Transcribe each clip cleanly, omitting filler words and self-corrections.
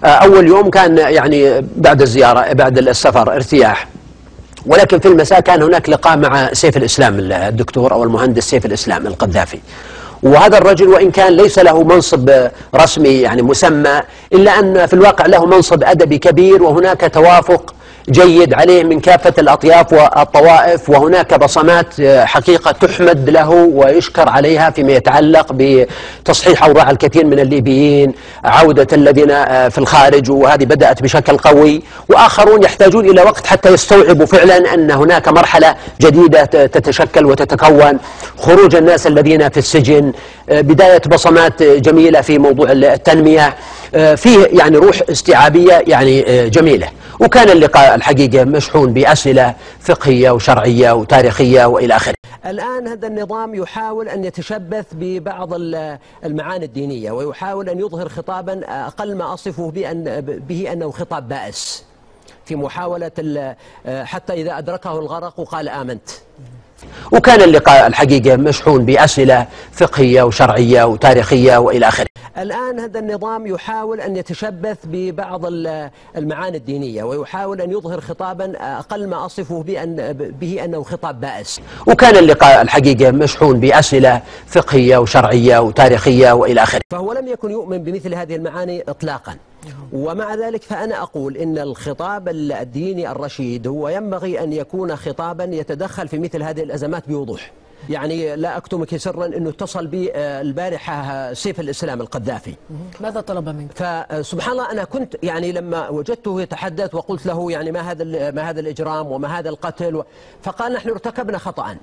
أول يوم كان يعني بعد الزيارة بعد السفر ارتياح، ولكن في المساء كان هناك لقاء مع سيف الإسلام الدكتور أو المهندس سيف الإسلام القذافي. وهذا الرجل وإن كان ليس له منصب رسمي يعني مسمى، إلا أن في الواقع له منصب أدبي كبير، وهناك توافق جيد عليه من كافة الأطياف والطوائف، وهناك بصمات حقيقة تحمد له ويشكر عليها فيما يتعلق بتصحيح أوضاع الكثير من الليبيين، عودة الذين في الخارج، وهذه بدأت بشكل قوي، وآخرون يحتاجون إلى وقت حتى يستوعبوا فعلا أن هناك مرحلة جديدة تتشكل وتتكون، خروج الناس الذين في السجن، بداية بصمات جميلة في موضوع التنمية، فيه يعني روح استيعابية يعني جميلة. وكان اللقاء الحقيقة مشحون بأسئلة فقهية وشرعية وتاريخية وإلى آخره. الآن هذا النظام يحاول أن يتشبث ببعض المعاني الدينية، ويحاول أن يظهر خطابا أقل ما أصفه به أنه خطاب بائس، في محاولة حتى إذا أدركه الغرق قال آمنت. وكان اللقاء الحقيقة مشحون بأسئلة فقهية وشرعية وتاريخية وإلى آخره. الآن هذا النظام يحاول أن يتشبث ببعض المعاني الدينية، ويحاول أن يظهر خطابا أقل ما أصفه به أنه خطاب بائس. وكان اللقاء الحقيقة مشحون بأسئلة فقهية وشرعية وتاريخية وإلى آخره. فهو لم يكن يؤمن بمثل هذه المعاني إطلاقا، ومع ذلك فأنا أقول إن الخطاب الديني الرشيد هو ينبغي أن يكون خطابا يتدخل في مثل هذه الأزمات بوضوح. يعني لا أكتمك سرا أنه اتصل بي البارحة سيف الإسلام القذافي. ماذا طلب منك؟ فسبحان الله أنا كنت يعني لما وجدته يتحدث وقلت له يعني ما هذا الإجرام وما هذا القتل، فقال نحن ارتكبنا خطأ.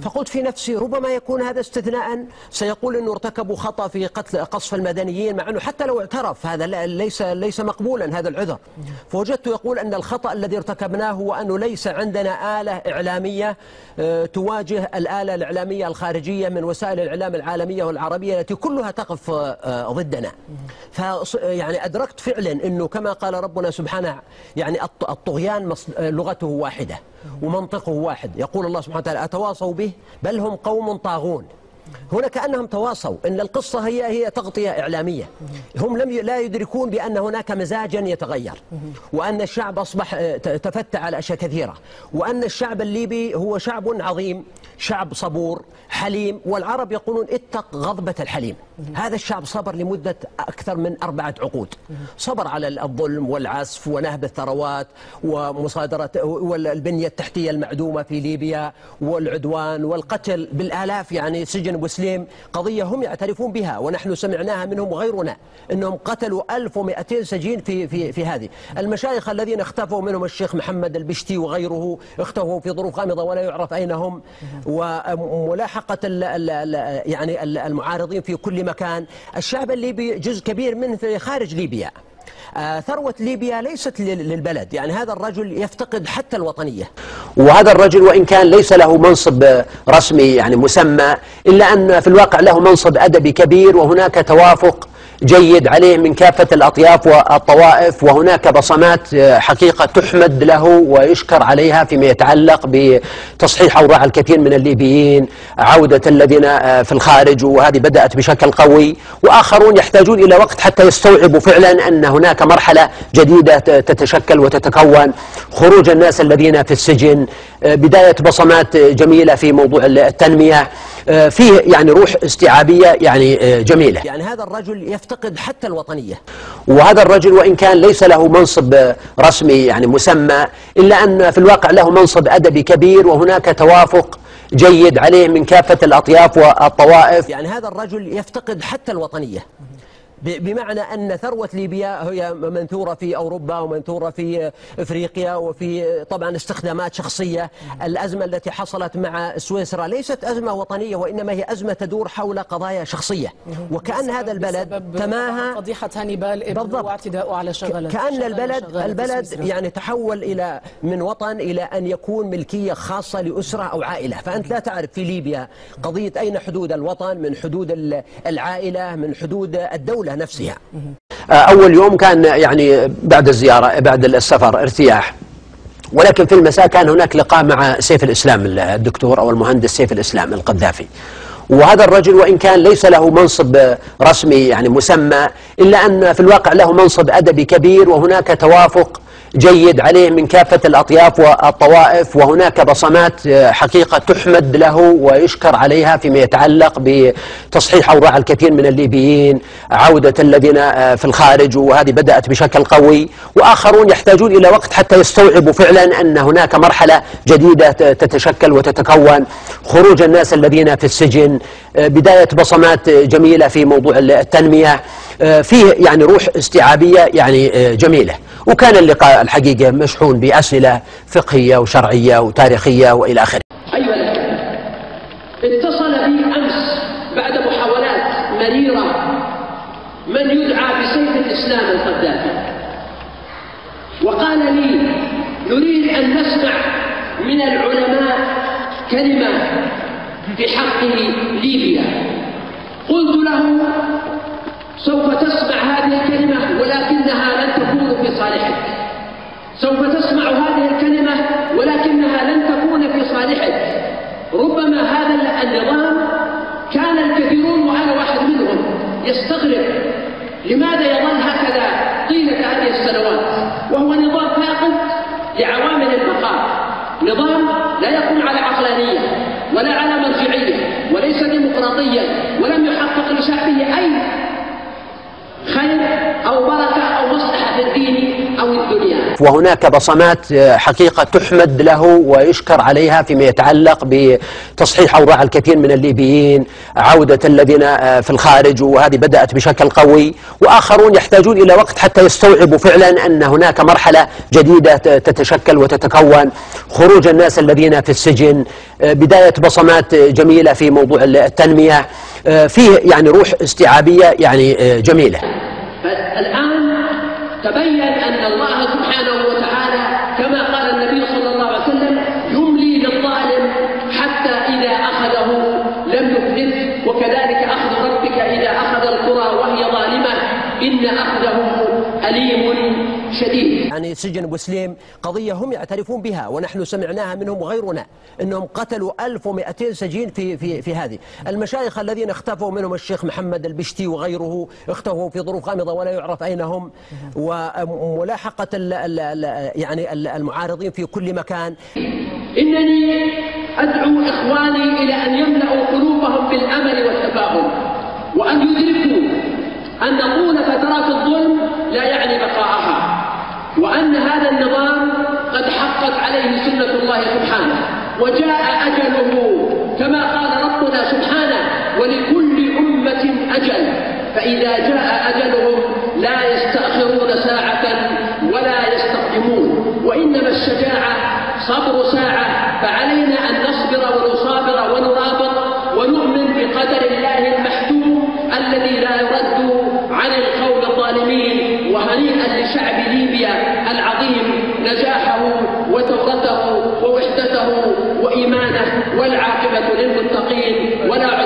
فقلت في نفسي ربما يكون هذا استثناء، سيقول انه ارتكبوا خطأ في قصف المدنيين، مع انه حتى لو اعترف هذا ليس مقبولا هذا العذر. فوجدته يقول ان الخطأ الذي ارتكبناه هو انه ليس عندنا آلة إعلامية تواجه الآلة الإعلامية الخارجية من وسائل الإعلام العالمية والعربية التي كلها تقف ضدنا. يعني أدركت فعلا انه كما قال ربنا سبحانه يعني الطغيان لغته واحدة ومنطقه واحد. يقول الله سبحانه وتعالى أتواصوا به بل هم قوم طاغون. هنا كأنهم تواصوا ان القصة هي تغطية إعلامية. هم لا يدركون بأن هناك مزاجا يتغير، وأن الشعب أصبح تفتى على أشياء كثيرة، وأن الشعب الليبي هو شعب عظيم، شعب صبور حليم، والعرب يقولون اتق غضبة الحليم. هذا الشعب صبر لمدة أكثر من 4 عقود، صبر على الظلم والعسف ونهب الثروات ومصادرة والبنية التحتية المعدومة في ليبيا والعدوان والقتل بالآلاف، يعني سجن وسليم قضية هم يعترفون بها ونحن سمعناها منهم وغيرنا أنهم قتلوا 1200 سجين في هذه. المشايخ الذين اختفوا منهم الشيخ محمد البشتي وغيره اختفوا في ظروف غامضة ولا يعرف أين هم، وملاحقة يعني المعارضين في كل مكان. الشعب الليبي جزء كبير منه في خارج ليبيا. ثروة ليبيا ليست للبلد، يعني هذا الرجل يفتقد حتى الوطنية. وهذا الرجل وإن كان ليس له منصب رسمي يعني مسمى، إلا أن في الواقع له منصب أدبي كبير، وهناك توافق جيد عليه من كافة الأطياف والطوائف، وهناك بصمات حقيقة تحمد له ويشكر عليها فيما يتعلق بتصحيح أوضاع الكثير من الليبيين، عودة الذين في الخارج، وهذه بدأت بشكل قوي، وآخرون يحتاجون إلى وقت حتى يستوعبوا فعلا أن هناك مرحلة جديدة تتشكل وتتكون، خروج الناس الذين في السجن، بداية بصمات جميلة في موضوع التنمية، فيه يعني روح استيعابية يعني جميلة. يعني هذا الرجل يفتقد حتى الوطنية. وهذا الرجل وإن كان ليس له منصب رسمي يعني مسمى، إلا أن في الواقع له منصب أدبي كبير، وهناك توافق جيد عليه من كافة الأطياف والطوائف. يعني هذا الرجل يفتقد حتى الوطنية، بمعنى أن ثروة ليبيا هي منثورة في أوروبا ومنثورة في إفريقيا، وفي طبعا استخدامات شخصية. الأزمة التي حصلت مع سويسرا ليست أزمة وطنية، وإنما هي أزمة تدور حول قضايا شخصية، وكأن هذا البلد تماهى فضيحة هانيبال واعتداء على شغلة، كأن البلد يعني تحول من وطن إلى أن يكون ملكية خاصة لأسرة أو عائلة. فأنت لا تعرف في ليبيا قضية أين حدود الوطن من حدود العائلة من حدود الدولة نفسها. أول يوم كان يعني بعد الزيارة بعد السفر ارتياح، ولكن في المساء كان هناك لقاء مع سيف الإسلام الدكتور أو المهندس سيف الإسلام القذافي. وهذا الرجل وإن كان ليس له منصب رسمي يعني مسمى، إلا أن في الواقع له منصب أدبي كبير، وهناك توافق جيد عليه من كافة الأطياف والطوائف، وهناك بصمات حقيقة تحمد له ويشكر عليها فيما يتعلق بتصحيح أوضاع الكثير من الليبيين، عودة الذين في الخارج، وهذه بدأت بشكل قوي، وآخرون يحتاجون إلى وقت حتى يستوعبوا فعلا أن هناك مرحلة جديدة تتشكل وتتكون، خروج الناس الذين في السجن، بداية بصمات جميلة في موضوع التنمية، فيه يعني روح استيعابية يعني جميلة. وكان اللقاء الحقيقة مشحون بأسئلة فقهية وشرعية وتاريخية وإلى آخره. أيها الأخوة، اتصل بي أمس بعد محاولات مريرة من يدعى بسيف الإسلام القذافي، وقال لي نريد أن نسمع من العلماء كلمة في حق ليبيا. قلت له سوف تسمع هذه الكلمة ولكنها لن تكون في صالحك، سوف تسمع هذه الكلمة ولكنها لن تكون في صالحك. ربما هذا النظام كان الكثيرون وأنا واحد منهم يستغرب لماذا يظل هكذا طيلة هذه السنوات، وهو نظام فاقد لعوامل البقاء، نظام لا يقوم على عقلانية ولا على مرجعية وليس ديمقراطيا، ولم يحقق لشعبه أي خير أو بركة أو مصلحة في الدين أو الدنيا. وهناك بصمات حقيقة تحمد له ويشكر عليها فيما يتعلق بتصحيح أوضاع الكثير من الليبيين، عودة الذين في الخارج، وهذه بدأت بشكل قوي، وآخرون يحتاجون إلى وقت حتى يستوعبوا فعلا أن هناك مرحلة جديدة تتشكل وتتكون، خروج الناس الذين في السجن، بداية بصمات جميلة في موضوع التنمية، فيه يعني روح استيعابية يعني جميلة. الآن تبين أن الله سبحانه وتعالى كما قال النبي صلى الله عليه وسلم يملي للظالم حتى إذا أخذه لم يفلته، وكذلك أخذ ربك إذا أخذ القرى وهي ظالمة إن أخذه أليم شديد. يعني سجن أبو سليم قضية هم يعترفون بها ونحن سمعناها منهم وغيرنا، أنهم قتلوا 1200 سجين في هذه. المشايخ الذين اختفوا منهم الشيخ محمد البشتي وغيره اختفوا في ظروف غامضة ولا يعرف أين هم، وملاحقة يعني المعارضين في كل مكان. إنني أدعو إخواني إلى أن يملأوا قلوبهم بالأمل والتفاؤل، وأن يدركوا أن طول فترات الظلم لا يعني بقاءها، وأن هذا النظام قد حقت عليه سنة الله سبحانه وجاء أجله كما قال ربنا سبحانه ولكل أمة أجل، فإذا جاء أجلهم لا يستأخرون ساعة ولا يستقدمون، وإنما الشجاعة صبر ساعة، فعلينا أن نصبر ونصابر ونرابط ونؤمن بقدر الله المحتوم الذي لا يرد عن القوم الظالمين. وهنيئا لشعب ليبيا العظيم نجاحه وثورته ووحدته وإيمانه، والعاقبة للمتقين ولا